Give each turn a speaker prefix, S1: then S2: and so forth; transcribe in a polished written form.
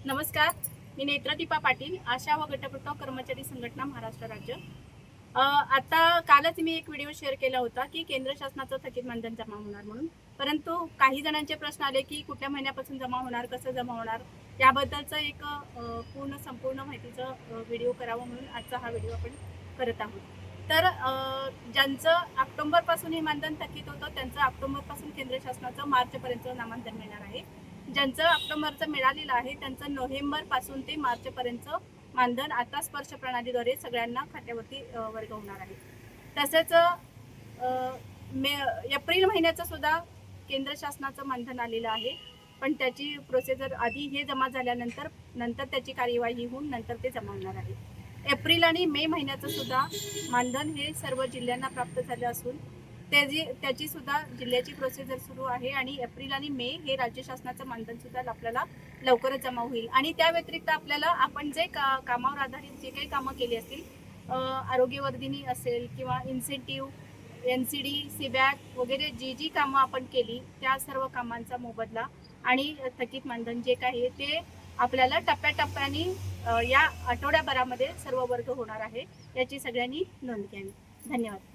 S1: नमस्कार, मी नेत्रदीपा पाटील, आशा व गटप्रवर्तक कर्मचारी संघटना महाराष्ट्र राज्य। आता कालच मी एक व्हिडिओ शेअर केला होता की केंद्र शासनाचं थकीत मानधन जमा होणार म्हणून, परंतु काही जणांचे प्रश्न आले की कुठल्या महिन्यापासून जमा होणार, कसं जमा होणार, याबद्दलचं एक संपूर्ण माहितीचा व्हिडिओ करावा म्हणून आजचा हा व्हिडिओ आपण करत आहोत। तर ज्यांचं ऑक्टोबरपासून हे मानधन थकीत होतं त्यांचं ऑक्टोबरपासून केंद्र शासनाचं मार्चपर्यंत नामांकन मिळणार आहे। ज्यांचं ऑक्टोबरचं मिळालेलं आहे त्यांचं नोव्हेंबरपासून ते मार्चपर्यंत मानधन आता स्पर्श प्रणालीद्वारे सगळ्यांना खात्यावरती वर्ग होणार आहे। तसेच एप्रिल महिन्याचं सुद्धा केंद्र शासनाचं मानधन आलेलं आहे, पण त्याची प्रोसिजर आधी हे जमा झाल्यानंतर त्याची कार्यवाही होऊन नंतर ते जमा होणार आहे। एप्रिल आणि मे महिन्याचं सुद्धा मानधन हे सर्व जिल्ह्यांना प्राप्त झालं असून त्याची सुद्धा जिल्ह्याची प्रोसिजर सुरू आहे आणि एप्रिल आणि मे हे राज्य शासनाचं मानधन सुद्धा आपल्याला लवकरच जमा होईल। आणि त्या व्यतिरिक्त आपल्याला आपण जे कामावर आधारित जे काही कामं केली असतील, आरोग्यवर्धिनी असेल किंवा इन्सेंटिव्ह, NCD, CBAC वगैरे जी कामं आपण केली त्या सर्व कामांचा मोबदला आणि थकीत मानधन जे काही ते आपल्याला टप्प्याटप्प्याने या आठवड्याभरामध्ये सर्व वर्ग होणार आहे, याची सगळ्यांनी नोंद घ्यावी। धन्यवाद।